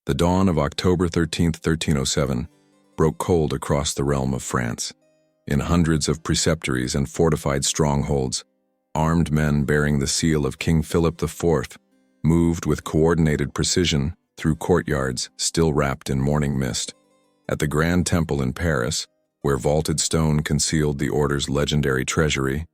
The dawn of October 13, 1307, broke cold across the realm of France. In hundreds of preceptories and fortified strongholds, armed men bearing the seal of King Philip IV moved with coordinated precision through courtyards still wrapped in morning mist. At the Grand Temple in Paris, where vaulted stone concealed the order's legendary treasury,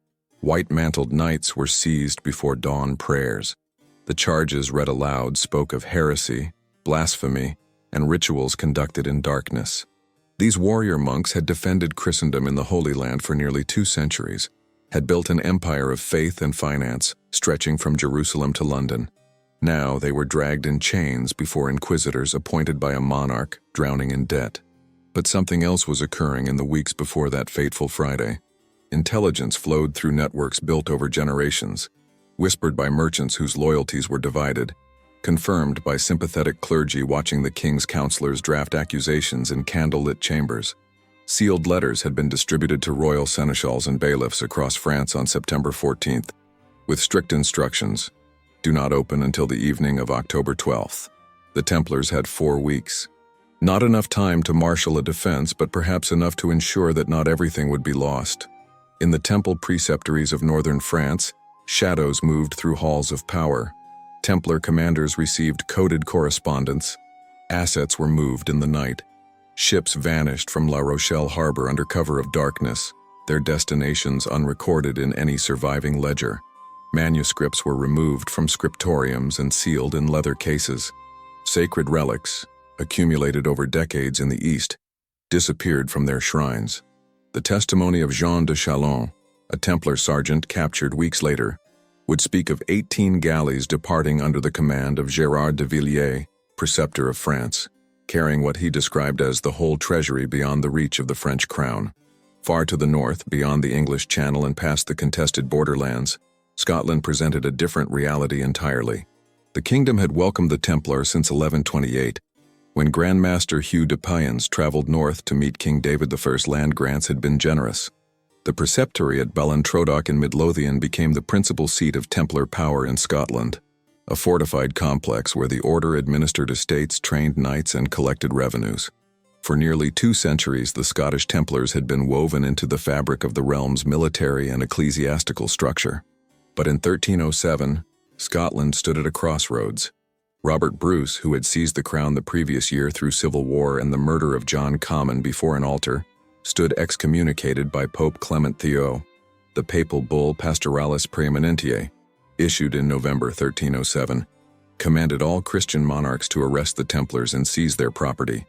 white-mantled knights were seized before dawn prayers. The charges read aloud spoke of heresy, blasphemy, and rituals conducted in darkness. These warrior monks had defended Christendom in the Holy Land for nearly 2 centuries, had built an empire of faith and finance stretching from Jerusalem to London. Now they were dragged in chains before inquisitors appointed by a monarch drowning in debt. But something else was occurring in the weeks before that fateful Friday. Intelligence flowed through networks built over generations, whispered by merchants whose loyalties were divided, confirmed by sympathetic clergy watching the king's counselors draft accusations in candlelit chambers. Sealed letters had been distributed to royal seneschals and bailiffs across France on September 14th, with strict instructions: do not open until the evening of October 12th. The Templars had 4 weeks. Not enough time to marshal a defense, but perhaps enough to ensure that not everything would be lost. In the temple preceptories of northern France, shadows moved through halls of power. Templar commanders received coded correspondence. Assets were moved in the night. Ships vanished from La Rochelle harbor under cover of darkness, their destinations unrecorded in any surviving ledger. Manuscripts were removed from scriptoriums and sealed in leather cases. Sacred relics, accumulated over decades in the East, disappeared from their shrines. The testimony of Jean de Chalon, a Templar sergeant captured weeks later, would speak of 18 galleys departing under the command of Gérard de Villiers, preceptor of France, carrying what he described as the whole treasury beyond the reach of the French crown. Far to the north, beyond the English Channel and past the contested borderlands, Scotland presented a different reality entirely. The kingdom had welcomed the Templars since 1128, when Grand Master Hugh de Payens traveled north to meet King David I's land grants had been generous. The preceptory at Ballintrodoch in Midlothian became the principal seat of Templar power in Scotland, a fortified complex where the order administered estates, trained knights, and collected revenues. For nearly 2 centuries, the Scottish Templars had been woven into the fabric of the realm's military and ecclesiastical structure. But in 1307, Scotland stood at a crossroads. Robert Bruce, who had seized the crown the previous year through civil war and the murder of John Comyn before an altar, stood excommunicated by Pope Clement XII. The papal bull Pastoralis Praemunentiae, issued in November 1307, commanded all Christian monarchs to arrest the Templars and seize their property.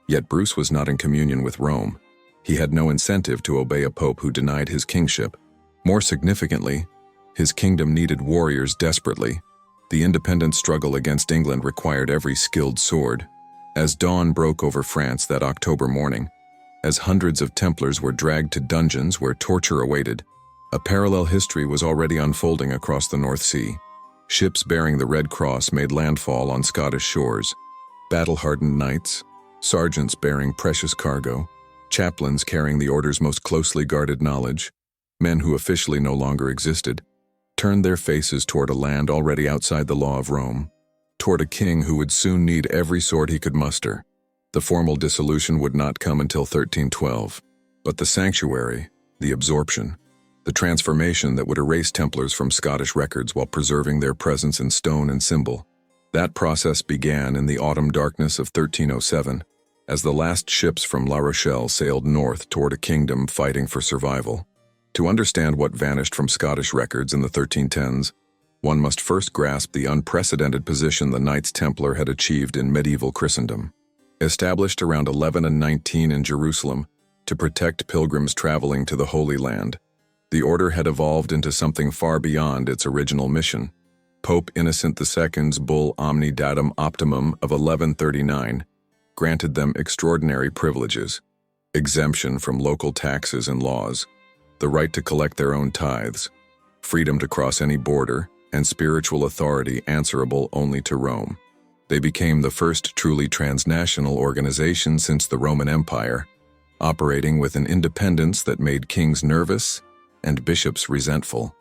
Yet Bruce was not in communion with Rome. He had no incentive to obey a pope who denied his kingship. More significantly, his kingdom needed warriors desperately. The independent struggle against England required every skilled sword. As dawn broke over France that October morning, as hundreds of Templars were dragged to dungeons where torture awaited, a parallel history was already unfolding across the North Sea. Ships bearing the Red Cross made landfall on Scottish shores. Battle-hardened knights, sergeants bearing precious cargo, chaplains carrying the order's most closely guarded knowledge, men who officially no longer existed, turned their faces toward a land already outside the law of Rome, toward a king who would soon need every sword he could muster. The formal dissolution would not come until 1312, but the sanctuary, the absorption, the transformation that would erase Templars from Scottish records while preserving their presence in stone and symbol. That process began in the autumn darkness of 1307, as the last ships from La Rochelle sailed north toward a kingdom fighting for survival. To understand what vanished from Scottish records in the 1310s, one must first grasp the unprecedented position the Knights Templar had achieved in medieval Christendom. Established around 1119 in Jerusalem to protect pilgrims traveling to the Holy Land, the order had evolved into something far beyond its original mission. Pope Innocent II's bull Omni Datum Optimum of 1139 granted them extraordinary privileges: exemption from local taxes and laws, the right to collect their own tithes, freedom to cross any border, and spiritual authority answerable only to Rome. They became the first truly transnational organization since the Roman Empire, operating with an independence that made kings nervous and bishops resentful.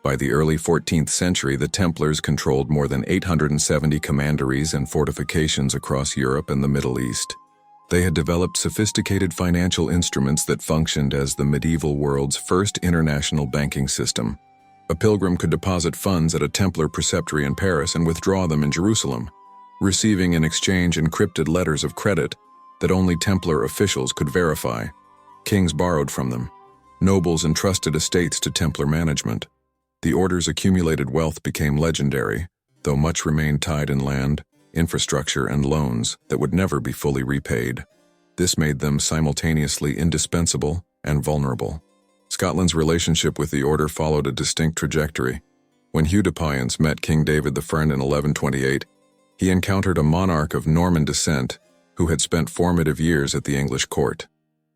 By the early 14th century, the Templars controlled more than 870 commanderies and fortifications across Europe and the Middle East. They had developed sophisticated financial instruments that functioned as the medieval world's first international banking system. A pilgrim could deposit funds at a Templar preceptory in Paris and withdraw them in Jerusalem, receiving in exchange encrypted letters of credit that only Templar officials could verify. Kings borrowed from them. Nobles entrusted estates to Templar management. The order's accumulated wealth became legendary, though much remained tied in land, infrastructure, and loans that would never be fully repaid. This made them simultaneously indispensable and vulnerable. Scotland's relationship with the order followed a distinct trajectory. When Hugh de Payens met King David I in 1128, he encountered a monarch of Norman descent who had spent formative years at the English court.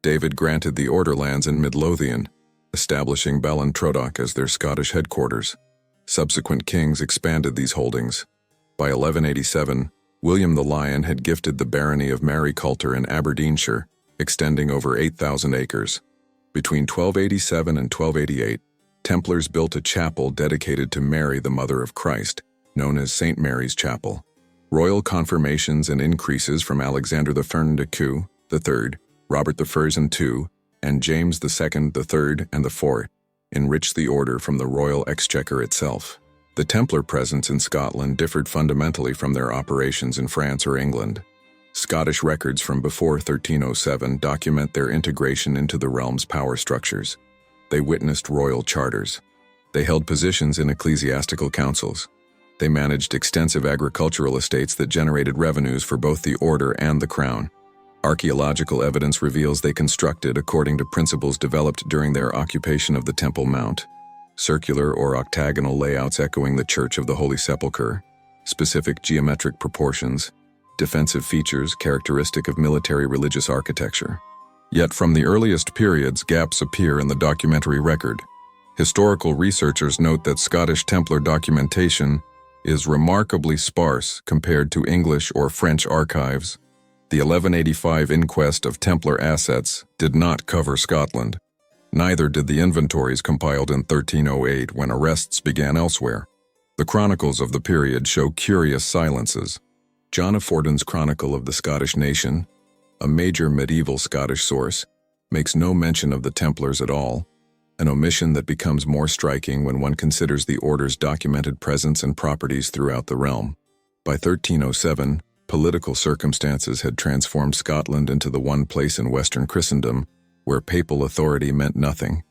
David granted the order lands in Midlothian, establishing Ballintrodoch as their Scottish headquarters. Subsequent kings expanded these holdings. By 1187, William the Lion had gifted the barony of Mariculter in Aberdeenshire, extending over 8,000 acres. Between 1287 and 1288, Templars built a chapel dedicated to Mary, the Mother of Christ, known as St. Mary's Chapel. Royal confirmations and increases from Alexander the Fern de Caux III, Robert the Furzin II, and James II III and IV enriched the order from the royal exchequer itself. The Templar presence in Scotland differed fundamentally from their operations in France or England. Scottish records from before 1307 document their integration into the realm's power structures. They witnessed royal charters. They held positions in ecclesiastical councils. They managed extensive agricultural estates that generated revenues for both the order and the crown. Archaeological evidence reveals they constructed according to principles developed during their occupation of the Temple Mount. Circular or octagonal layouts echoing the Church of the Holy Sepulchre, specific geometric proportions, defensive features characteristic of military religious architecture. Yet from the earliest periods, gaps appear in the documentary record. Historical researchers note that Scottish Templar documentation is remarkably sparse compared to English or French archives. The 1185 inquest of Templar assets did not cover Scotland. Neither did the inventories compiled in 1308 when arrests began elsewhere. The chronicles of the period show curious silences. John of Forden's Chronicle of the Scottish Nation, a major medieval Scottish source, makes no mention of the Templars at all, an omission that becomes more striking when one considers the order's documented presence and properties throughout the realm. By 1307, political circumstances had transformed Scotland into the one place in Western Christendom where papal authority meant nothing.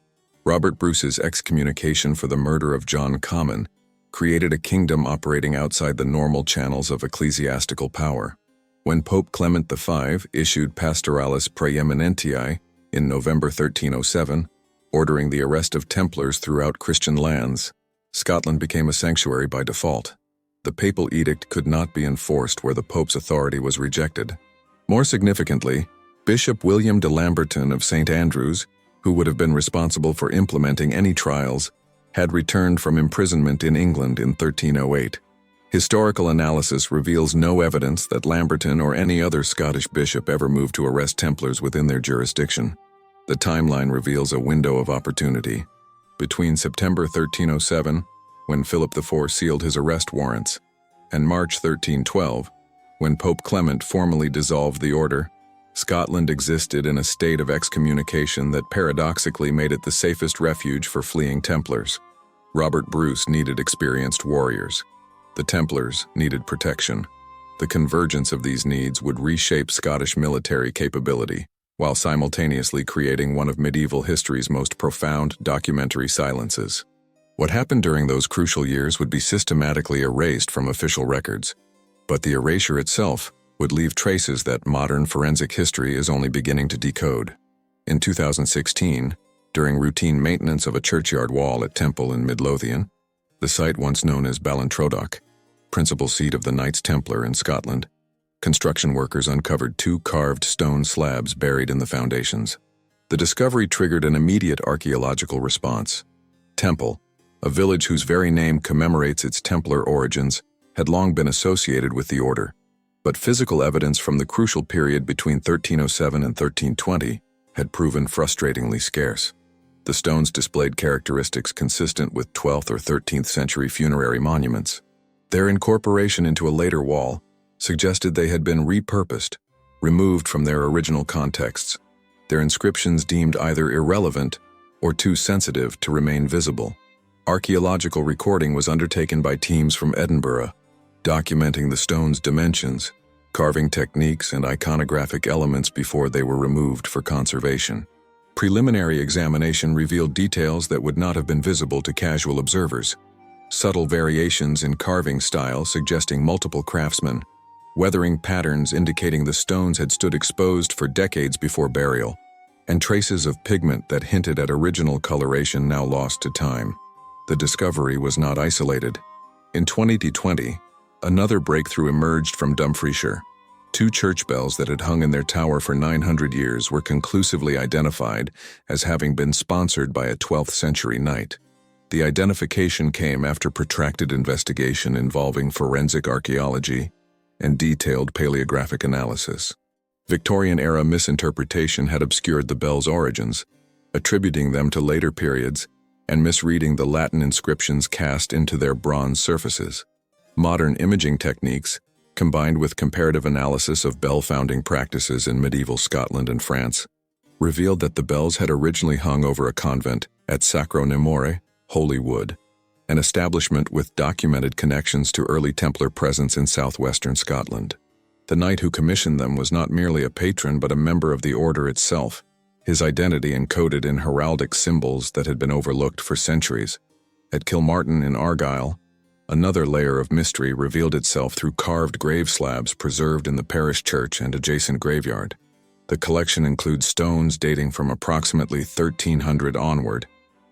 Robert Bruce's excommunication for the murder of John Comyn created a kingdom operating outside the normal channels of ecclesiastical power. When Pope Clement V issued Pastoralis Praeeminentiae in November 1307, ordering the arrest of Templars throughout Christian lands, Scotland became a sanctuary by default. The papal edict could not be enforced where the Pope's authority was rejected. More significantly, Bishop William de Lamberton of St. Andrews, who would have been responsible for implementing any trials, had returned from imprisonment in England in 1308. Historical analysis reveals no evidence that Lamberton or any other Scottish bishop ever moved to arrest Templars within their jurisdiction. The timeline reveals a window of opportunity. Between September 1307, when Philip IV sealed his arrest warrants, and March 1312, when Pope Clement formally dissolved the order, Scotland existed in a state of excommunication that paradoxically made it the safest refuge for fleeing Templars. Robert Bruce needed experienced warriors. The Templars needed protection. The convergence of these needs would reshape Scottish military capability, while simultaneously creating one of medieval history's most profound documentary silences. What happened during those crucial years would be systematically erased from official records, but the erasure itself would leave traces that modern forensic history is only beginning to decode. In 2016, during routine maintenance of a churchyard wall at Temple in Midlothian, the site once known as Ballintrodoch, principal seat of the Knights Templar in Scotland, construction workers uncovered 2 carved stone slabs buried in the foundations. The discovery triggered an immediate archaeological response. Temple, a village whose very name commemorates its Templar origins, had long been associated with the order, but physical evidence from the crucial period between 1307 and 1320 had proven frustratingly scarce. The stones displayed characteristics consistent with 12th or 13th century funerary monuments. Their incorporation into a later wall suggested they had been repurposed, removed from their original contexts, their inscriptions deemed either irrelevant or too sensitive to remain visible. Archaeological recording was undertaken by teams from Edinburgh, documenting the stone's dimensions, carving techniques, and iconographic elements before they were removed for conservation. Preliminary examination revealed details that would not have been visible to casual observers. Subtle variations in carving style suggesting multiple craftsmen, weathering patterns indicating the stones had stood exposed for decades before burial, and traces of pigment that hinted at original coloration now lost to time. The discovery was not isolated. In 2020, another breakthrough emerged from Dumfriesshire. 2 church bells that had hung in their tower for 900 years were conclusively identified as having been sponsored by a 12th century knight. The identification came after protracted investigation involving forensic archaeology and detailed paleographic analysis. Victorian-era misinterpretation had obscured the bells' origins, attributing them to later periods and misreading the Latin inscriptions cast into their bronze surfaces. Modern imaging techniques, combined with comparative analysis of bell-founding practices in medieval Scotland and France, revealed that the bells had originally hung over a convent at Sacro Nemore, Holy Wood, an establishment with documented connections to early Templar presence in southwestern Scotland. The knight who commissioned them was not merely a patron but a member of the order itself, his identity encoded in heraldic symbols that had been overlooked for centuries. At Kilmartin in Argyll, another layer of mystery revealed itself through carved grave slabs preserved in the parish church and adjacent graveyard. The collection includes stones dating from approximately 1300 onward,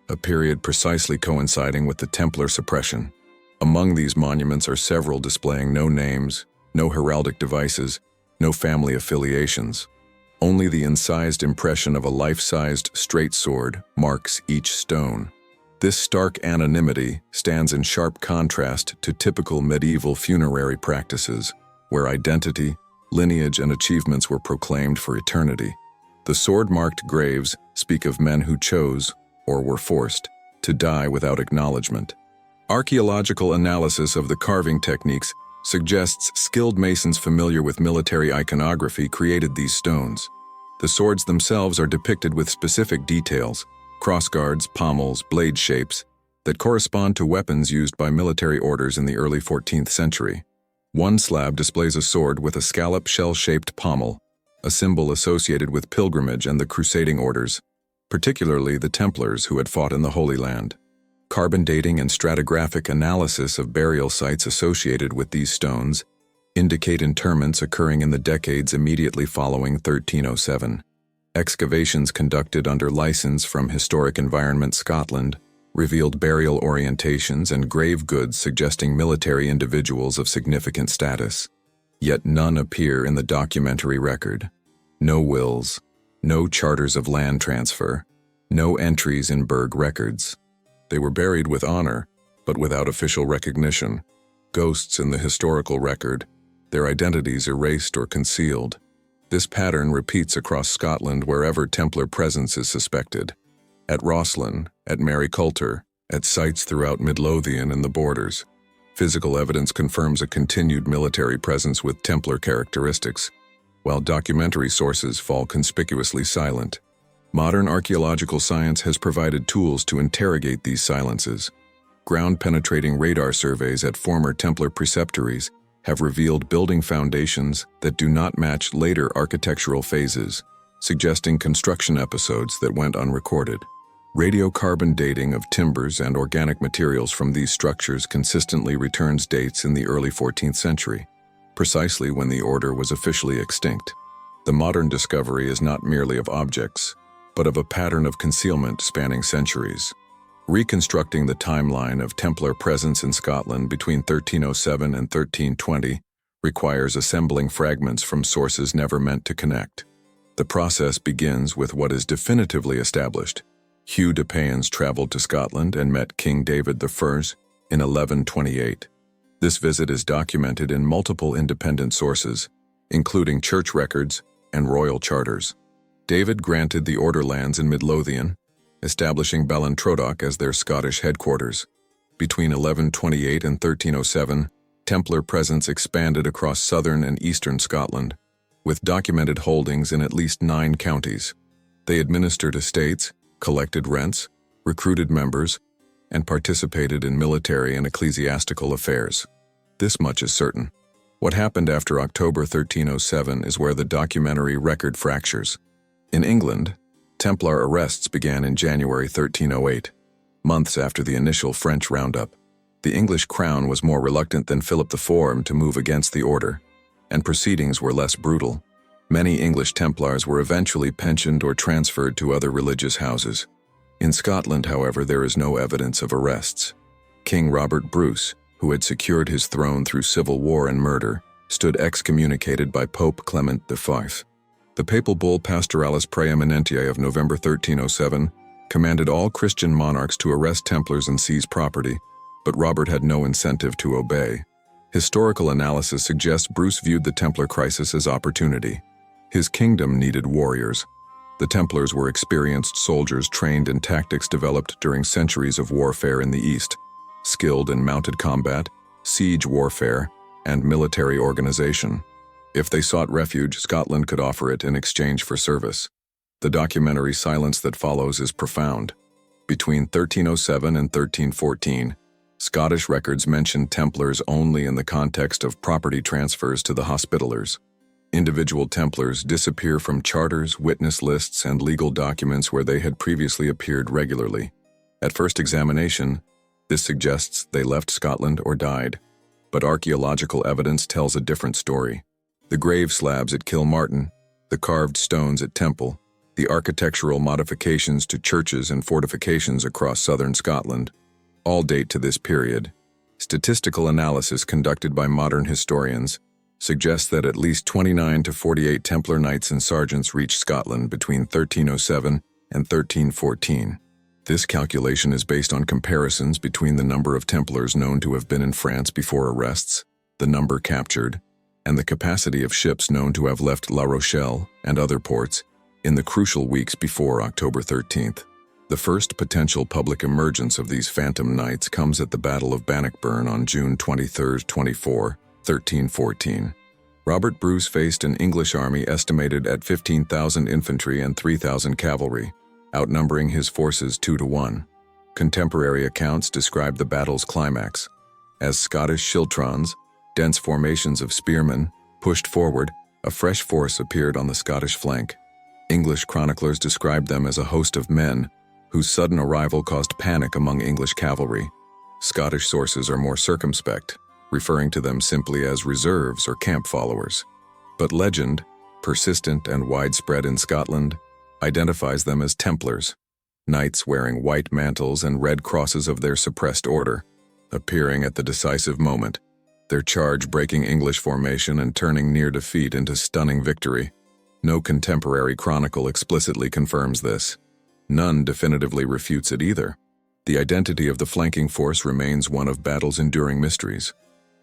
a period precisely coinciding with the Templar suppression. Among these monuments are several displaying no names, no heraldic devices, no family affiliations. Only the incised impression of a life-sized straight sword marks each stone. This stark anonymity stands in sharp contrast to typical medieval funerary practices, where identity, lineage, and achievements were proclaimed for eternity. The sword-marked graves speak of men who chose, or were forced, to die without acknowledgement. Archaeological analysis of the carving techniques suggests skilled masons familiar with military iconography created these stones. The swords themselves are depicted with specific details, crossguards, pommels, blade shapes, that correspond to weapons used by military orders in the early 14th century. One slab displays a sword with a scallop shell-shaped pommel, a symbol associated with pilgrimage and the crusading orders, particularly the Templars who had fought in the Holy Land. Carbon dating and stratigraphic analysis of burial sites associated with these stones indicate interments occurring in the decades immediately following 1307. Excavations conducted under license from Historic Environment Scotland revealed burial orientations and grave goods suggesting military individuals of significant status. Yet none appear in the documentary record. No wills, no charters of land transfer, no entries in burgh records. They were buried with honor, but without official recognition. Ghosts in the historical record, their identities erased or concealed. This pattern repeats across Scotland wherever Templar presence is suspected. At Rosslyn, at Mary Coulter, at sites throughout Midlothian and the borders. Physical evidence confirms a continued military presence with Templar characteristics, while documentary sources fall conspicuously silent. Modern archaeological science has provided tools to interrogate these silences. Ground-penetrating radar surveys at former Templar preceptories have revealed building foundations that do not match later architectural phases, suggesting construction episodes that went unrecorded. Radiocarbon dating of timbers and organic materials from these structures consistently returns dates in the early 14th century, precisely when the order was officially extinct. The modern discovery is not merely of objects, but of a pattern of concealment spanning centuries. Reconstructing the timeline of Templar presence in Scotland between 1307 and 1320 requires assembling fragments from sources never meant to connect. The process begins with what is definitively established. Hugh de Payens traveled to Scotland and met King David I in 1128. This visit is documented in multiple independent sources, including church records and royal charters. David granted the order lands in Midlothian, establishing Ballintrodoc as their Scottish headquarters. Between 1128 and 1307, Templar presence expanded across southern and eastern Scotland, with documented holdings in at least 9 counties. They administered estates, collected rents, recruited members, and participated in military and ecclesiastical affairs. This much is certain. What happened after October 1307 is where the documentary record fractures. In England, Templar arrests began in January 1308, months after the initial French roundup. The English crown was more reluctant than Philip IV to move against the order, and proceedings were less brutal. Many English Templars were eventually pensioned or transferred to other religious houses. In Scotland, however, there is no evidence of arrests. King Robert Bruce, who had secured his throne through civil war and murder, stood excommunicated by Pope Clement V. The papal bull Pastoralis Praeeminentiae of November 1307 commanded all Christian monarchs to arrest Templars and seize property, but Robert had no incentive to obey. Historical analysis suggests Bruce viewed the Templar crisis as opportunity. His kingdom needed warriors. The Templars were experienced soldiers trained in tactics developed during centuries of warfare in the East, skilled in mounted combat, siege warfare, and military organization. If they sought refuge, Scotland could offer it in exchange for service. The documentary silence that follows is profound. Between 1307 and 1314, Scottish records mention Templars only in the context of property transfers to the Hospitallers. Individual Templars disappear from charters, witness lists, and legal documents where they had previously appeared regularly. At first examination, this suggests they left Scotland or died, but archaeological evidence tells a different story. The grave slabs at Kilmartin, the carved stones at Temple, the architectural modifications to churches and fortifications across southern Scotland, all date to this period. Statistical analysis conducted by modern historians suggests that at least 29 to 48 Templar knights and sergeants reached Scotland between 1307 and 1314. This calculation is based on comparisons between the number of Templars known to have been in France before arrests, the number captured, and the capacity of ships known to have left La Rochelle and other ports in the crucial weeks before October 13th. The first potential public emergence of these phantom knights comes at the Battle of Bannockburn on June 23-24, 1314. Robert Bruce faced an English army estimated at 15,000 infantry and 3,000 cavalry, outnumbering his forces 2 to 1. Contemporary accounts describe the battle's climax as Scottish schiltrons, dense formations of spearmen, pushed forward. A fresh force appeared on the Scottish flank. English chroniclers described them as a host of men whose sudden arrival caused panic among English cavalry. Scottish sources are more circumspect, referring to them simply as reserves or camp followers. But legend, persistent and widespread in Scotland, identifies them as Templars, knights wearing white mantles and red crosses of their suppressed order, appearing at the decisive moment, their charge breaking English formation and turning near defeat into stunning victory. No contemporary chronicle explicitly confirms this. None definitively refutes it either. The identity of the flanking force remains one of battle's enduring mysteries.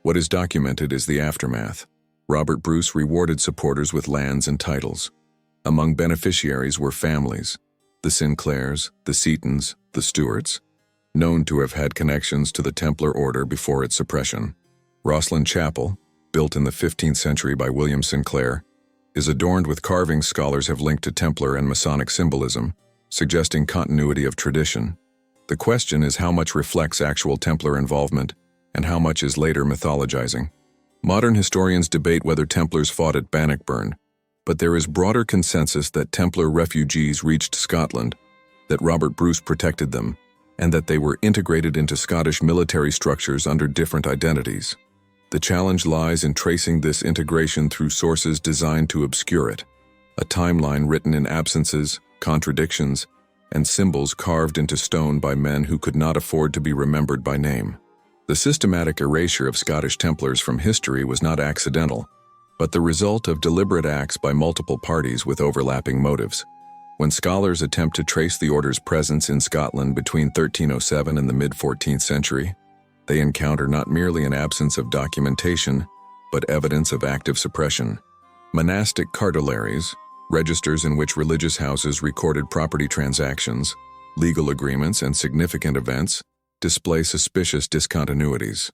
What is documented is the aftermath. Robert Bruce rewarded supporters with lands and titles. Among beneficiaries were families, the Sinclairs, the Seatons, the Stuarts, known to have had connections to the Templar order before its suppression. Rosslyn Chapel, built in the 15th century by William Sinclair, is adorned with carvings scholars have linked to Templar and Masonic symbolism, suggesting continuity of tradition. The question is how much reflects actual Templar involvement and how much is later mythologizing. Modern historians debate whether Templars fought at Bannockburn, but there is broader consensus that Templar refugees reached Scotland, that Robert Bruce protected them, and that they were integrated into Scottish military structures under different identities. The challenge lies in tracing this integration through sources designed to obscure it, a timeline written in absences, contradictions, and symbols carved into stone by men who could not afford to be remembered by name. The systematic erasure of Scottish Templars from history was not accidental, but the result of deliberate acts by multiple parties with overlapping motives. When scholars attempt to trace the order's presence in Scotland between 1307 and the mid-14th century, they encounter not merely an absence of documentation, but evidence of active suppression. Monastic cartularies, registers in which religious houses recorded property transactions, legal agreements, and significant events display suspicious discontinuities.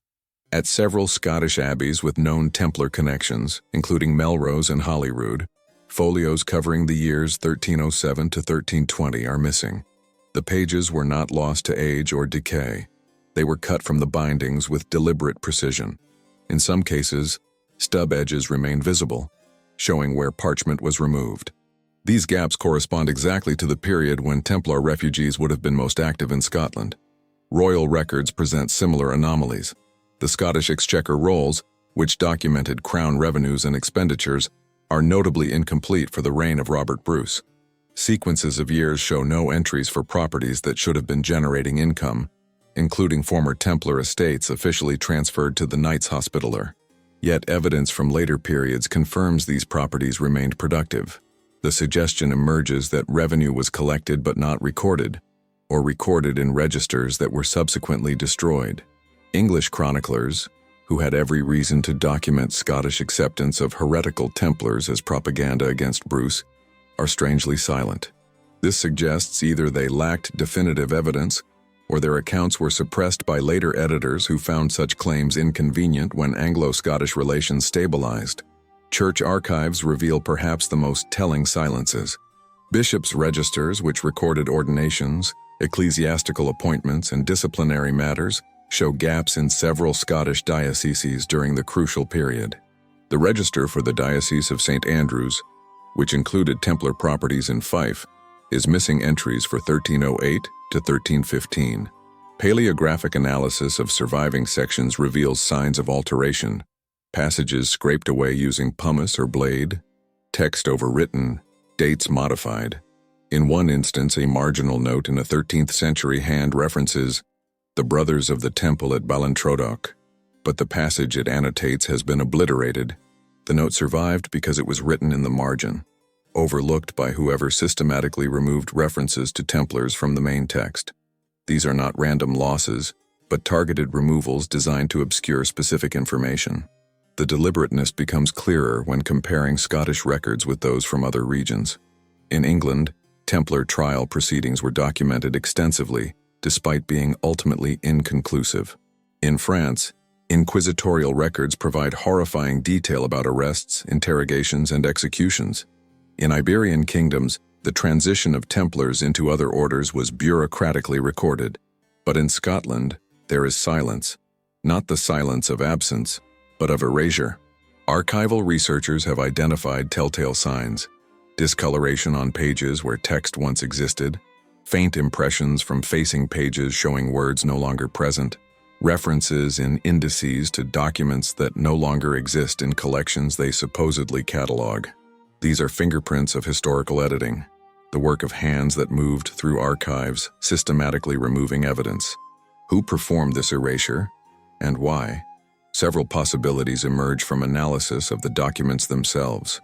At several Scottish abbeys with known Templar connections, including Melrose and Holyrood, folios covering the years 1307 to 1320 are missing. The pages were not lost to age or decay. They were cut from the bindings with deliberate precision. In some cases, stub edges remain visible, showing where parchment was removed. These gaps correspond exactly to the period when Templar refugees would have been most active in Scotland. Royal records present similar anomalies. The Scottish Exchequer rolls, which documented crown revenues and expenditures, are notably incomplete for the reign of Robert Bruce. Sequences of years show no entries for properties that should have been generating income, including former Templar estates officially transferred to the Knights Hospitaller. Yet evidence from later periods confirms these properties remained productive. The suggestion emerges that revenue was collected but not recorded, or recorded in registers that were subsequently destroyed. English chroniclers, who had every reason to document Scottish acceptance of heretical Templars as propaganda against Bruce, are strangely silent. This suggests either they lacked definitive evidence, or their accounts were suppressed by later editors who found such claims inconvenient when Anglo-Scottish relations stabilized. Church archives reveal perhaps the most telling silences. Bishops' registers, which recorded ordinations, ecclesiastical appointments, and disciplinary matters, show gaps in several Scottish dioceses during the crucial period. The register for the Diocese of St. Andrews, which included Templar properties in Fife, is missing entries for 1308 to 1315. Paleographic analysis of surviving sections reveals signs of alteration, passages scraped away using pumice or blade, text overwritten, dates modified. In one instance, a marginal note in a 13th century hand references the Brothers of the Temple at Ballintrodoch, but the passage it annotates has been obliterated. The note survived because it was written in the margin, overlooked by whoever systematically removed references to Templars from the main text. These are not random losses, but targeted removals designed to obscure specific information. The deliberateness becomes clearer when comparing Scottish records with those from other regions. In England, Templar trial proceedings were documented extensively, despite being ultimately inconclusive. In France, inquisitorial records provide horrifying detail about arrests, interrogations, and executions. In Iberian kingdoms, the transition of Templars into other orders was bureaucratically recorded. But in Scotland, there is silence, not the silence of absence, but of erasure. Archival researchers have identified telltale signs: discoloration on pages where text once existed, faint impressions from facing pages showing words no longer present, references in indices to documents that no longer exist in collections they supposedly catalog. These are fingerprints of historical editing, the work of hands that moved through archives, systematically removing evidence. Who performed this erasure, and why? Several possibilities emerge from analysis of the documents themselves.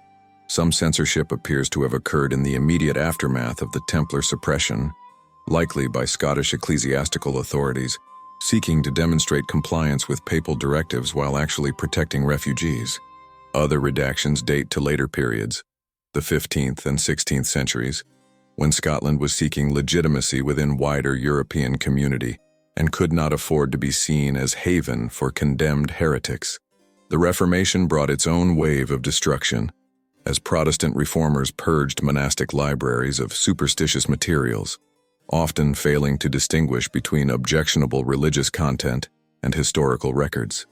Some censorship appears to have occurred in the immediate aftermath of the Templar suppression, likely by Scottish ecclesiastical authorities, seeking to demonstrate compliance with papal directives while actually protecting refugees. Other redactions date to later periods, the 15th and 16th centuries, when Scotland was seeking legitimacy within wider European community and could not afford to be seen as haven for condemned heretics. The Reformation brought its own wave of destruction, as Protestant reformers purged monastic libraries of superstitious materials, often failing to distinguish between objectionable religious content and historical records.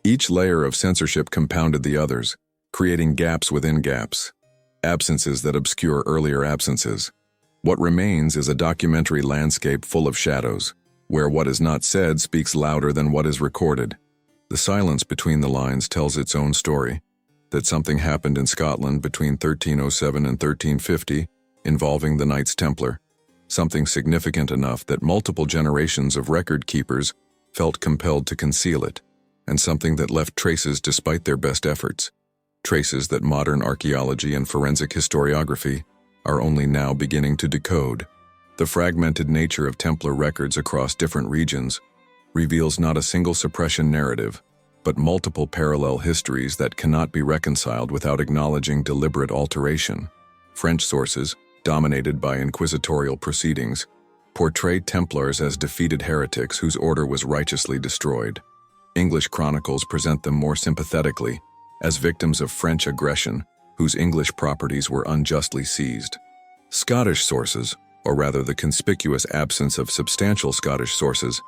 Each layer of censorship compounded the others, creating gaps within gaps, absences that obscure earlier absences. What remains is a documentary landscape full of shadows, where what is not said speaks louder than what is recorded. The silence between the lines tells its own story, that something happened in Scotland between 1307 and 1350 involving the Knights Templar, something significant enough that multiple generations of record keepers felt compelled to conceal it, and something that left traces despite their best efforts, traces that modern archaeology and forensic historiography are only now beginning to decode. The fragmented nature of Templar records across different regions reveals not a single suppression narrative, but multiple parallel histories that cannot be reconciled without acknowledging deliberate alteration. French sources, dominated by inquisitorial proceedings, portrayed Templars as defeated heretics whose order was righteously destroyed. English chronicles present them more sympathetically, as victims of French aggression whose English properties were unjustly seized. Scottish sources, or rather the conspicuous absence of substantial Scottish sources,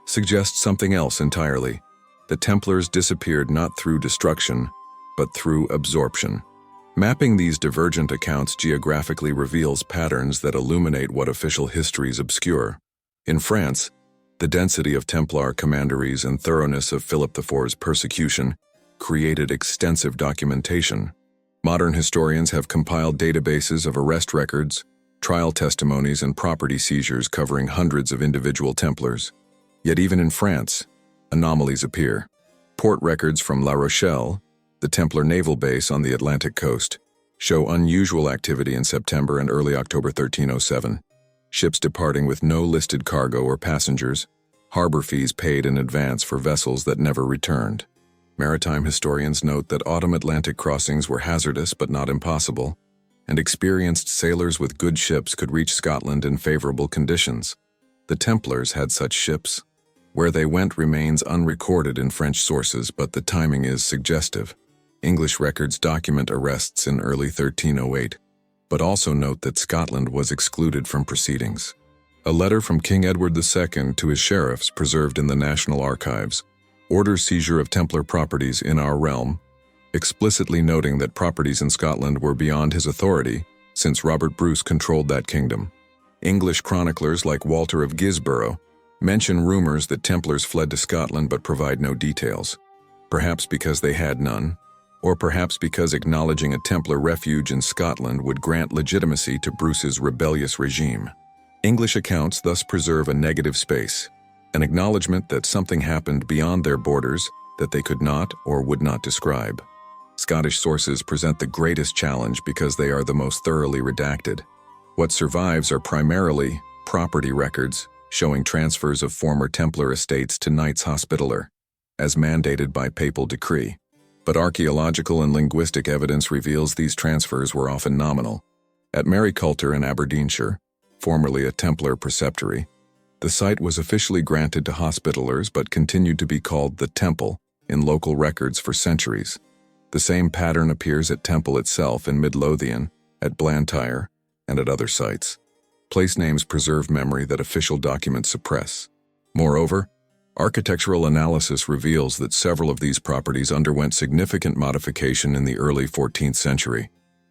suggest something else entirely. The Templars disappeared not through destruction, but through absorption. Mapping these divergent accounts geographically reveals patterns that illuminate what official histories obscure. In France, the density of Templar commanderies and thoroughness of Philip IV's persecution created extensive documentation. Modern historians have compiled databases of arrest records, trial testimonies, and property seizures covering hundreds of individual Templars. Yet even in France, anomalies appear. Port records from La Rochelle, the Templar naval base on the Atlantic coast, show unusual activity in September and early October 1307. Ships departing with no listed cargo or passengers, harbor fees paid in advance for vessels that never returned. Maritime historians note that autumn Atlantic crossings were hazardous but not impossible, and experienced sailors with good ships could reach Scotland in favorable conditions. The Templars had such ships. Where they went remains unrecorded in French sources, but the timing is suggestive. English records document arrests in early 1308, but also note that Scotland was excluded from proceedings. A letter from King Edward II to his sheriffs, preserved in the National Archives, orders seizure of Templar properties in our realm, explicitly noting that properties in Scotland were beyond his authority, since Robert Bruce controlled that kingdom. English chroniclers like Walter of Gisborough mention rumors that Templars fled to Scotland but provide no details, perhaps because they had none, or perhaps because acknowledging a Templar refuge in Scotland would grant legitimacy to Bruce's rebellious regime. English accounts thus preserve a negative space, an acknowledgement that something happened beyond their borders that they could not or would not describe. Scottish sources present the greatest challenge because they are the most thoroughly redacted. What survives are primarily property records showing transfers of former Templar estates to Knights Hospitaller, as mandated by papal decree. But archaeological and linguistic evidence reveals these transfers were often nominal. At Maryculter in Aberdeenshire, formerly a Templar preceptory, the site was officially granted to Hospitallers but continued to be called the Temple in local records for centuries. The same pattern appears at Temple itself in Midlothian, at Blantyre, and at other sites. Place names preserve memory that official documents suppress. Moreover, architectural analysis reveals that several of these properties underwent significant modification in the early 14th century.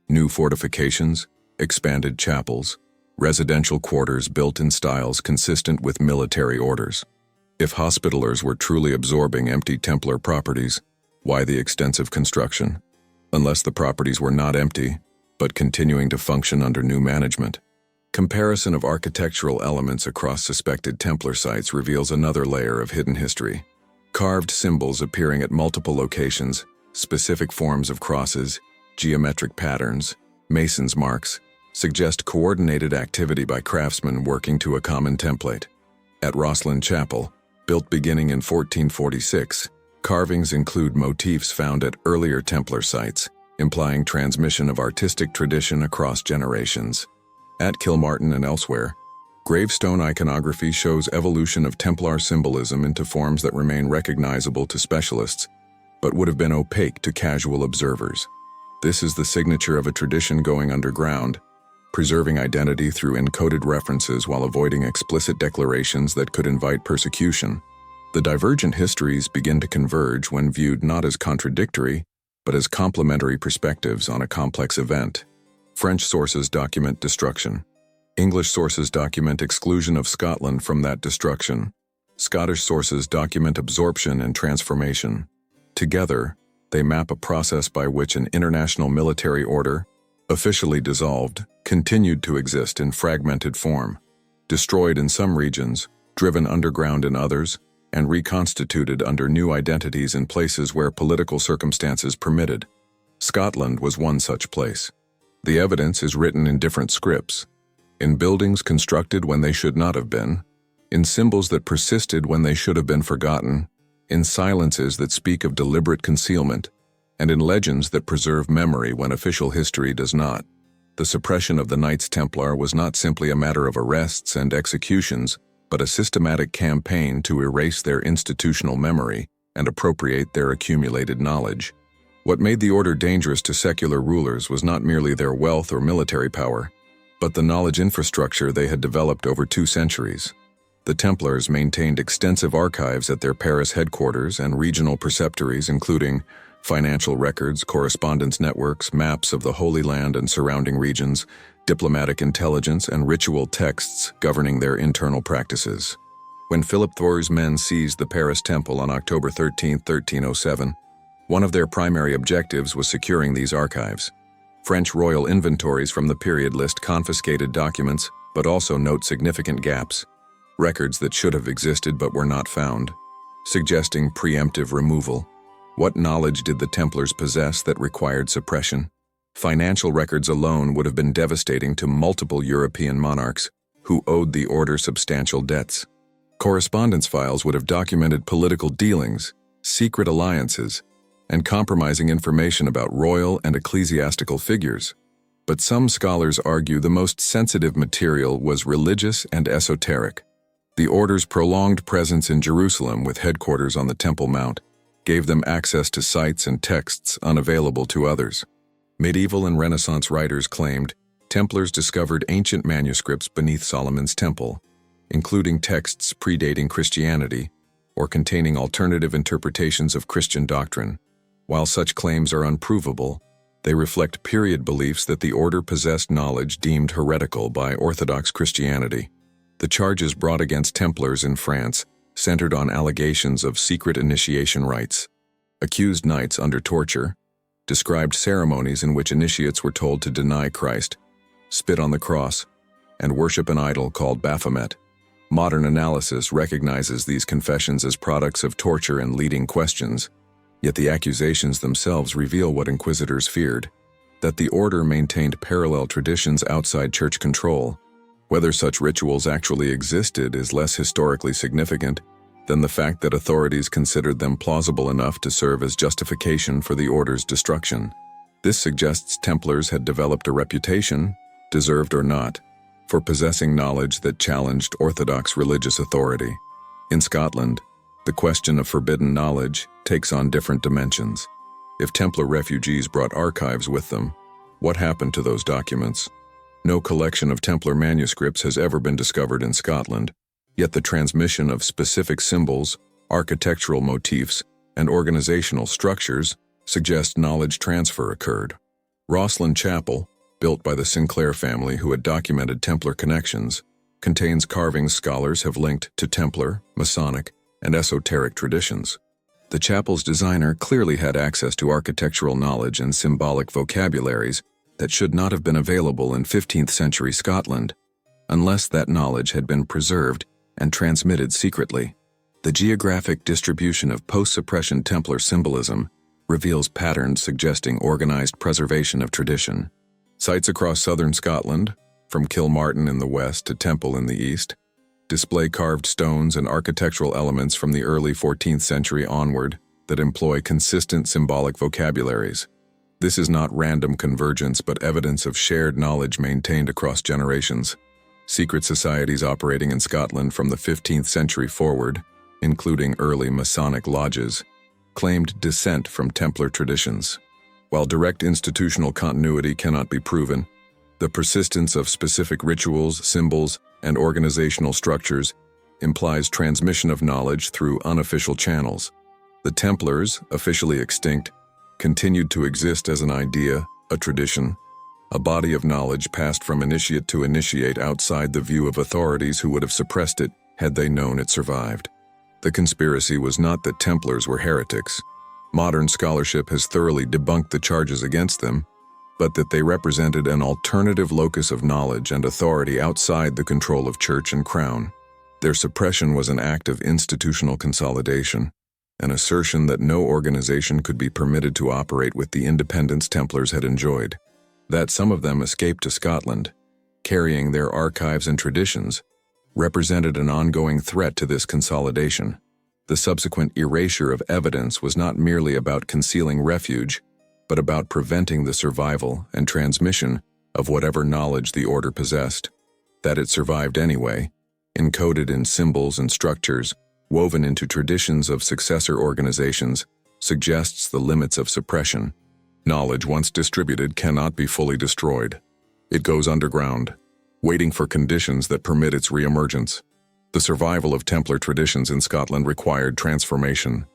New fortifications, expanded chapels, residential quarters built in styles consistent with military orders. If Hospitallers were truly absorbing empty Templar properties, why the extensive construction? Unless the properties were not empty, but continuing to function under new management. Comparison of architectural elements across suspected Templar sites reveals another layer of hidden history. Carved symbols appearing at multiple locations, specific forms of crosses, geometric patterns, masons' marks, suggest coordinated activity by craftsmen working to a common template. At Rosslyn Chapel, built beginning in 1446, carvings include motifs found at earlier Templar sites, implying transmission of artistic tradition across generations. At Kilmartin and elsewhere, gravestone iconography shows evolution of Templar symbolism into forms that remain recognizable to specialists, but would have been opaque to casual observers. This is the signature of a tradition going underground, preserving identity through encoded references while avoiding explicit declarations that could invite persecution. The divergent histories begin to converge when viewed not as contradictory, but as complementary perspectives on a complex event. French sources document destruction. English sources document exclusion of Scotland from that destruction. Scottish sources document absorption and transformation. Together, they map a process by which an international military order, officially dissolved, continued to exist in fragmented form, destroyed in some regions, driven underground in others, and reconstituted under new identities in places where political circumstances permitted. Scotland was one such place. The evidence is written in different scripts, in buildings constructed when they should not have been, in symbols that persisted when they should have been forgotten, in silences that speak of deliberate concealment, and in legends that preserve memory when official history does not. The suppression of the Knights Templar was not simply a matter of arrests and executions, but a systematic campaign to erase their institutional memory and appropriate their accumulated knowledge. What made the order dangerous to secular rulers was not merely their wealth or military power, but the knowledge infrastructure they had developed over 2 centuries. The Templars maintained extensive archives at their Paris headquarters and regional preceptories, including financial records, correspondence networks, maps of the Holy Land and surrounding regions, diplomatic intelligence, and ritual texts governing their internal practices. When Philip III's men seized the Paris Temple on October 13, 1307, one of their primary objectives was securing these archives. French royal inventories from the period list confiscated documents, but also note significant gaps, records that should have existed but were not found, suggesting preemptive removal. What knowledge did the Templars possess that required suppression? Financial records alone would have been devastating to multiple European monarchs who owed the order substantial debts. Correspondence files would have documented political dealings, secret alliances, and compromising information about royal and ecclesiastical figures. But some scholars argue the most sensitive material was religious and esoteric. The order's prolonged presence in Jerusalem, with headquarters on the Temple Mount, gave them access to sites and texts unavailable to others. Medieval and Renaissance writers claimed Templars discovered ancient manuscripts beneath Solomon's Temple, including texts predating Christianity or containing alternative interpretations of Christian doctrine. While such claims are unprovable, they reflect period beliefs that the order possessed knowledge deemed heretical by Orthodox Christianity. The charges brought against Templars in France centered on allegations of secret initiation rites. Accused knights under torture described ceremonies in which initiates were told to deny Christ, spit on the cross, and worship an idol called Baphomet. Modern analysis recognizes these confessions as products of torture and leading questions, yet the accusations themselves reveal what inquisitors feared: that the order maintained parallel traditions outside church control. Whether such rituals actually existed is less historically significant than the fact that authorities considered them plausible enough to serve as justification for the order's destruction. This suggests Templars had developed a reputation, deserved or not, for possessing knowledge that challenged orthodox religious authority. In Scotland, the question of forbidden knowledge takes on different dimensions. If Templar refugees brought archives with them, what happened to those documents? No collection of Templar manuscripts has ever been discovered in Scotland, yet the transmission of specific symbols, architectural motifs, and organizational structures suggest knowledge transfer occurred. Rosslyn Chapel, built by the Sinclair family who had documented Templar connections, contains carvings scholars have linked to Templar, Masonic, and esoteric traditions. The chapel's designer clearly had access to architectural knowledge and symbolic vocabularies that should not have been available in 15th century Scotland, unless that knowledge had been preserved and transmitted secretly. The geographic distribution of post-suppression Templar symbolism reveals patterns suggesting organized preservation of tradition. Sites across southern Scotland, from Kilmartin in the west to Temple in the east, display carved stones and architectural elements from the early 14th century onward that employ consistent symbolic vocabularies. This is not random convergence, but evidence of shared knowledge maintained across generations. Secret societies operating in Scotland from the 15th century forward, including early Masonic lodges, claimed descent from Templar traditions. While direct institutional continuity cannot be proven, the persistence of specific rituals, symbols, and organizational structures implies transmission of knowledge through unofficial channels. The Templars, officially extinct, continued to exist as an idea, a tradition, a body of knowledge passed from initiate to initiate outside the view of authorities who would have suppressed it had they known it survived. The conspiracy was not that Templars were heretics. Modern scholarship has thoroughly debunked the charges against them, but that they represented an alternative locus of knowledge and authority outside the control of church and crown. Their suppression was an act of institutional consolidation, an assertion that no organization could be permitted to operate with the independence Templars had enjoyed. That some of them escaped to Scotland, carrying their archives and traditions, represented an ongoing threat to this consolidation. The subsequent erasure of evidence was not merely about concealing refuge, but about preventing the survival and transmission of whatever knowledge the order possessed. That it survived anyway, encoded in symbols and structures, woven into traditions of successor organizations, suggests the limits of suppression. Knowledge once distributed cannot be fully destroyed. It goes underground, waiting for conditions that permit its reemergence. The survival of Templar traditions in Scotland required transformation.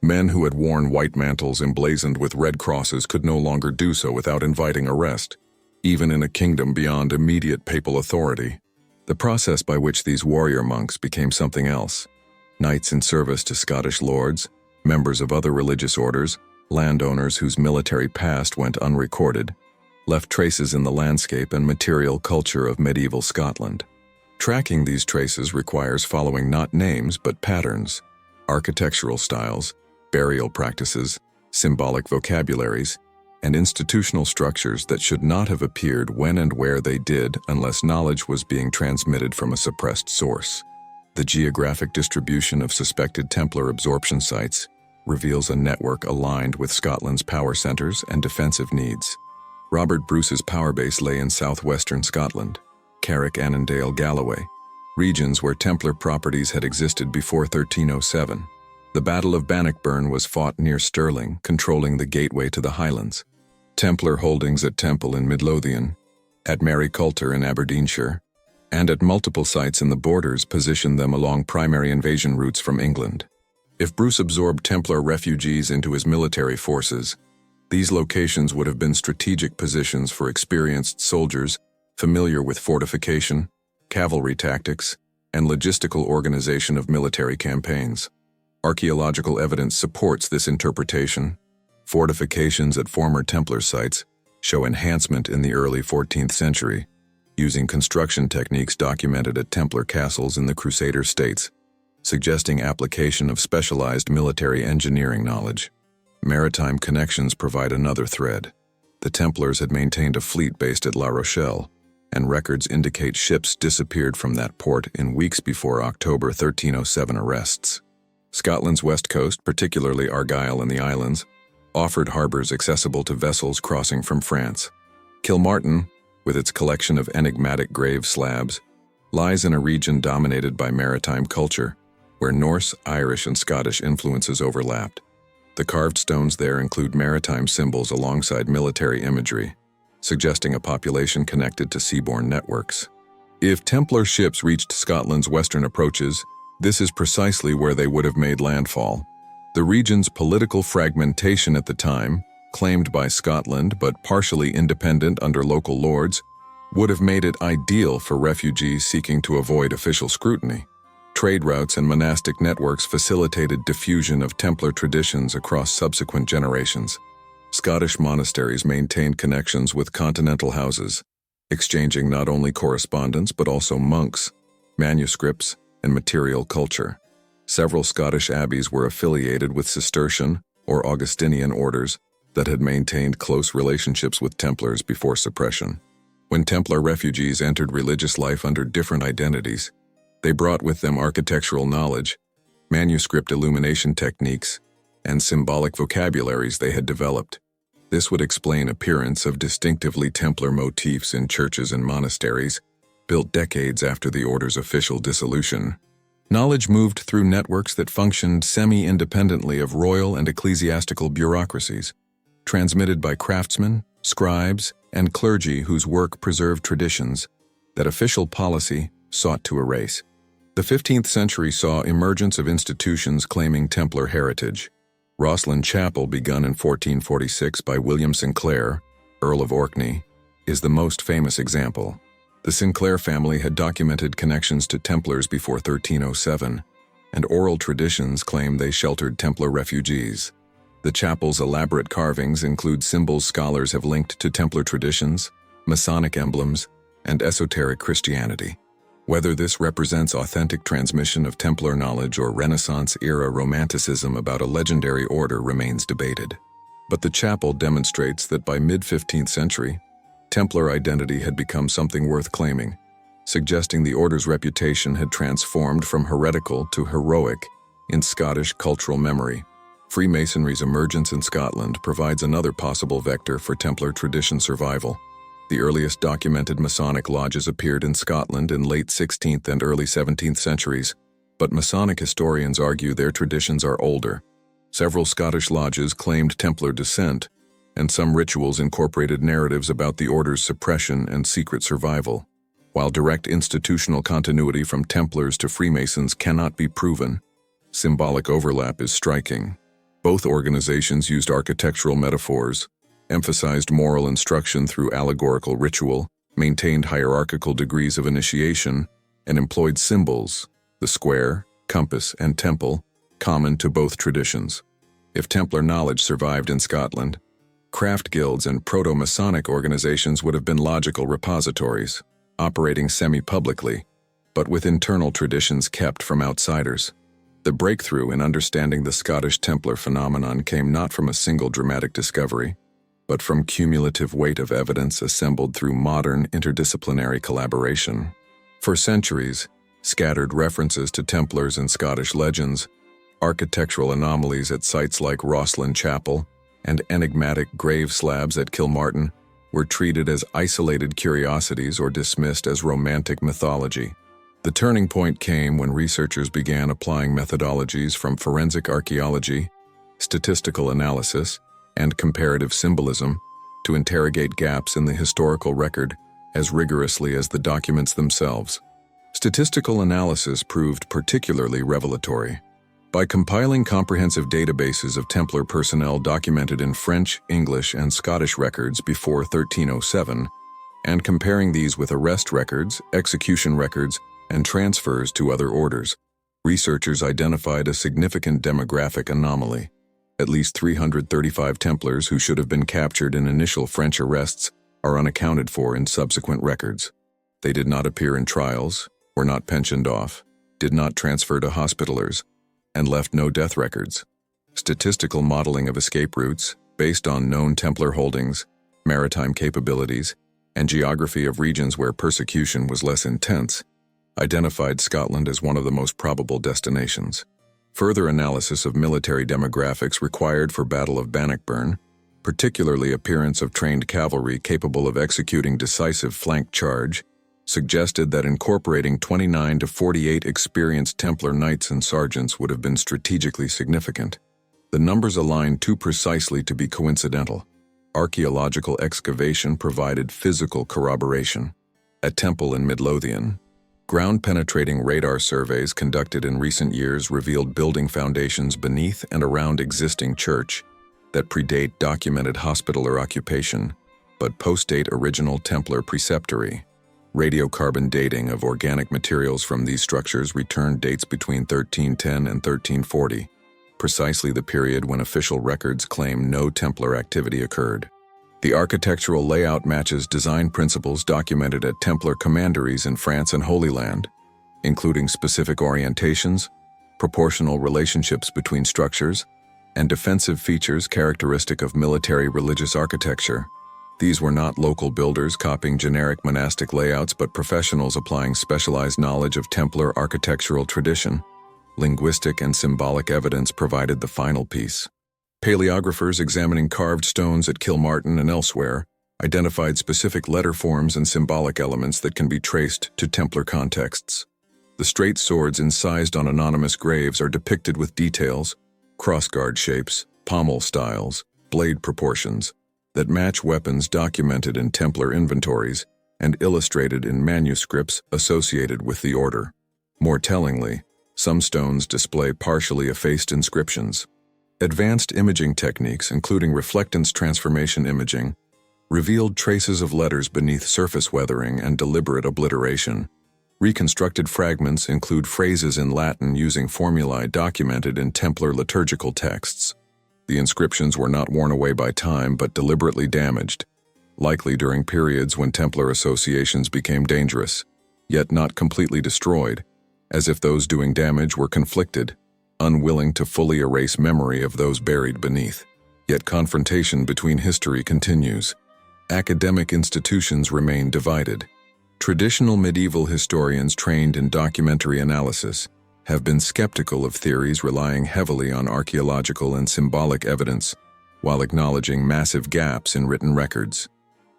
Men who had worn white mantles emblazoned with red crosses could no longer do so without inviting arrest, even in a kingdom beyond immediate papal authority. The process by which these warrior monks became something else, knights in service to Scottish lords, members of other religious orders, landowners whose military past went unrecorded, left traces in the landscape and material culture of medieval Scotland. Tracking these traces requires following not names but patterns, architectural styles, burial practices, symbolic vocabularies, and institutional structures that should not have appeared when and where they did unless knowledge was being transmitted from a suppressed source. The geographic distribution of suspected Templar absorption sites reveals a network aligned with Scotland's power centers and defensive needs. Robert Bruce's power base lay in southwestern Scotland, Carrick, Annandale, Galloway, regions where Templar properties had existed before 1307. The Battle of Bannockburn was fought near Stirling, controlling the gateway to the Highlands. Templar holdings at Temple in Midlothian, at Mary Coulter in Aberdeenshire, and at multiple sites in the borders positioned them along primary invasion routes from England. If Bruce absorbed Templar refugees into his military forces, these locations would have been strategic positions for experienced soldiers familiar with fortification, cavalry tactics, and logistical organization of military campaigns. Archaeological evidence supports this interpretation. Fortifications at former Templar sites show enhancement in the early 14th century, using construction techniques documented at Templar castles in the Crusader states, suggesting application of specialized military engineering knowledge. Maritime connections provide another thread. The Templars had maintained a fleet based at La Rochelle, and records indicate ships disappeared from that port in weeks before October 1307 arrests. Scotland's west coast, particularly Argyll and the islands, offered harbors accessible to vessels crossing from France. Kilmartin, with its collection of enigmatic grave slabs, lies in a region dominated by maritime culture, where Norse, Irish, and Scottish influences overlapped. The carved stones there include maritime symbols alongside military imagery, suggesting a population connected to seaborne networks. If Templar ships reached Scotland's western approaches, this is precisely where they would have made landfall. The region's political fragmentation at the time, claimed by Scotland but partially independent under local lords, would have made it ideal for refugees seeking to avoid official scrutiny. Trade routes and monastic networks facilitated diffusion of Templar traditions across subsequent generations. Scottish monasteries maintained connections with continental houses, exchanging not only correspondence but also monks, manuscripts, and material culture. Several Scottish abbeys were affiliated with Cistercian or Augustinian orders that had maintained close relationships with Templars before suppression. When Templar refugees entered religious life under different identities, they brought with them architectural knowledge, manuscript illumination techniques, and symbolic vocabularies they had developed. This would explain appearance of distinctively Templar motifs in churches and monasteries, built decades after the order's official dissolution. Knowledge moved through networks that functioned semi-independently of royal and ecclesiastical bureaucracies, transmitted by craftsmen, scribes, and clergy whose work preserved traditions that official policy sought to erase. The 15th century saw emergence of institutions claiming Templar heritage. Rosslyn Chapel, begun in 1446 by William Sinclair, Earl of Orkney, is the most famous example. The Sinclair family had documented connections to Templars before 1307, and oral traditions claim they sheltered Templar refugees. The chapel's elaborate carvings include symbols scholars have linked to Templar traditions, Masonic emblems, and esoteric Christianity. Whether this represents authentic transmission of Templar knowledge or Renaissance-era romanticism about a legendary order remains debated. But the chapel demonstrates that by mid-15th century, Templar identity had become something worth claiming, suggesting the order's reputation had transformed from heretical to heroic in Scottish cultural memory. Freemasonry's emergence in Scotland provides another possible vector for Templar tradition survival. The earliest documented Masonic lodges appeared in Scotland in late 16th and early 17th centuries, but Masonic historians argue their traditions are older. Several Scottish lodges claimed Templar descent, and some rituals incorporated narratives about the order's suppression and secret survival. While direct institutional continuity from Templars to Freemasons cannot be proven, symbolic overlap is striking. Both organizations used architectural metaphors, emphasized moral instruction through allegorical ritual, maintained hierarchical degrees of initiation, and employed symbols, the square, compass, and temple, common to both traditions. If Templar knowledge survived in Scotland, craft guilds and proto-Masonic organizations would have been logical repositories, operating semi-publicly, but with internal traditions kept from outsiders. The breakthrough in understanding the Scottish Templar phenomenon came not from a single dramatic discovery, but from cumulative weight of evidence assembled through modern interdisciplinary collaboration. For centuries, scattered references to Templars in Scottish legends, architectural anomalies at sites like Rosslyn Chapel, and enigmatic grave slabs at Kilmartin were treated as isolated curiosities or dismissed as romantic mythology. The turning point came when researchers began applying methodologies from forensic archaeology, statistical analysis, and comparative symbolism to interrogate gaps in the historical record as rigorously as the documents themselves. Statistical analysis proved particularly revelatory. By compiling comprehensive databases of Templar personnel documented in French, English, and Scottish records before 1307, and comparing these with arrest records, execution records, and transfers to other orders, researchers identified a significant demographic anomaly. At least 335 Templars who should have been captured in initial French arrests are unaccounted for in subsequent records. They did not appear in trials, were not pensioned off, did not transfer to hospitallers, and left no death records. Statistical modeling of escape routes, based on known Templar holdings, maritime capabilities, and geography of regions where persecution was less intense, identified Scotland as one of the most probable destinations. Further analysis of military demographics required for Battle of Bannockburn, particularly appearance of trained cavalry capable of executing decisive flank charge, suggested that incorporating 29 to 48 experienced Templar knights and sergeants would have been strategically significant. The numbers aligned too precisely to be coincidental. Archaeological excavation provided physical corroboration. At Temple in Midlothian, ground-penetrating radar surveys conducted in recent years revealed building foundations beneath and around existing church that predate documented hospitaller occupation, but postdate original Templar preceptory. Radiocarbon dating of organic materials from these structures returned dates between 1310 and 1340, precisely the period when official records claim no Templar activity occurred. The architectural layout matches design principles documented at Templar commanderies in France and Holy Land, including specific orientations, proportional relationships between structures, and defensive features characteristic of military religious architecture. These were not local builders copying generic monastic layouts, but professionals applying specialized knowledge of Templar architectural tradition. Linguistic and symbolic evidence provided the final piece. Paleographers examining carved stones at Kilmartin and elsewhere identified specific letter forms and symbolic elements that can be traced to Templar contexts. The straight swords incised on anonymous graves are depicted with details, crossguard shapes, pommel styles, blade proportions, that match weapons documented in Templar inventories and illustrated in manuscripts associated with the order. More tellingly, some stones display partially effaced inscriptions. Advanced imaging techniques, including reflectance transformation imaging, revealed traces of letters beneath surface weathering and deliberate obliteration. Reconstructed fragments include phrases in Latin using formulae documented in Templar liturgical texts. The inscriptions were not worn away by time but deliberately damaged, likely during periods when Templar associations became dangerous, yet not completely destroyed, as if those doing damage were conflicted, unwilling to fully erase memory of those buried beneath. Yet confrontation between history continues. Academic institutions remain divided. Traditional medieval historians trained in documentary analysis have been skeptical of theories relying heavily on archaeological and symbolic evidence, while acknowledging massive gaps in written records.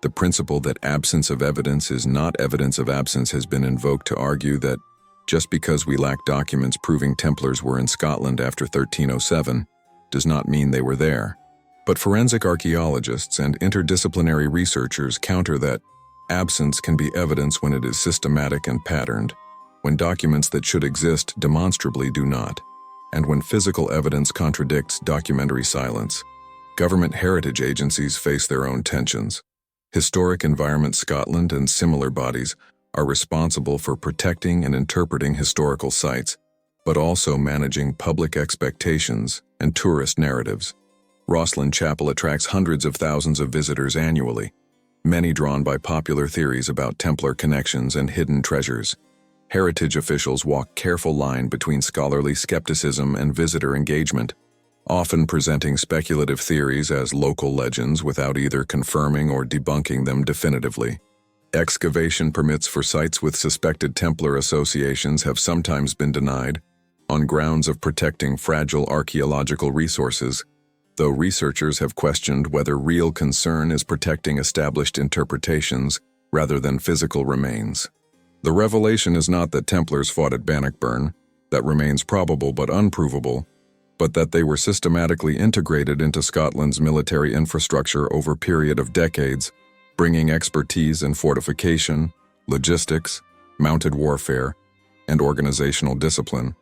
The principle that absence of evidence is not evidence of absence has been invoked to argue that just because we lack documents proving Templars were in Scotland after 1307 does not mean they were there. But forensic archaeologists and interdisciplinary researchers counter that absence can be evidence when it is systematic and patterned, when documents that should exist demonstrably do not, and when physical evidence contradicts documentary silence. Government heritage agencies face their own tensions. Historic Environment Scotland and similar bodies are responsible for protecting and interpreting historical sites, but also managing public expectations and tourist narratives. Rosslyn Chapel attracts hundreds of thousands of visitors annually, many drawn by popular theories about Templar connections and hidden treasures. Heritage officials walk a careful line between scholarly skepticism and visitor engagement, often presenting speculative theories as local legends without either confirming or debunking them definitively. Excavation permits for sites with suspected Templar associations have sometimes been denied, on grounds of protecting fragile archaeological resources, though researchers have questioned whether real concern is protecting established interpretations rather than physical remains. The revelation is not that Templars fought at Bannockburn, that remains probable but unprovable, but that they were systematically integrated into Scotland's military infrastructure over a period of decades, bringing expertise in fortification, logistics, mounted warfare, and organizational discipline.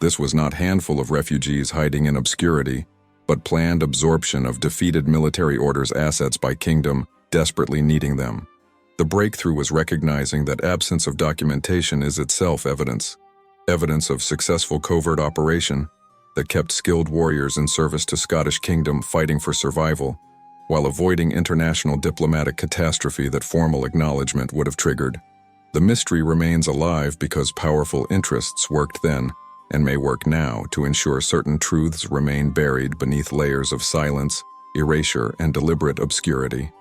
This was not a handful of refugees hiding in obscurity, but planned absorption of defeated military orders' assets by kingdom desperately needing them. The breakthrough was recognizing that absence of documentation is itself evidence of successful covert operation that kept skilled warriors in service to Scottish kingdom fighting for survival, while avoiding international diplomatic catastrophe that formal acknowledgement would have triggered. The mystery remains alive because powerful interests worked then, and may work now, to ensure certain truths remain buried beneath layers of silence, erasure, and deliberate obscurity.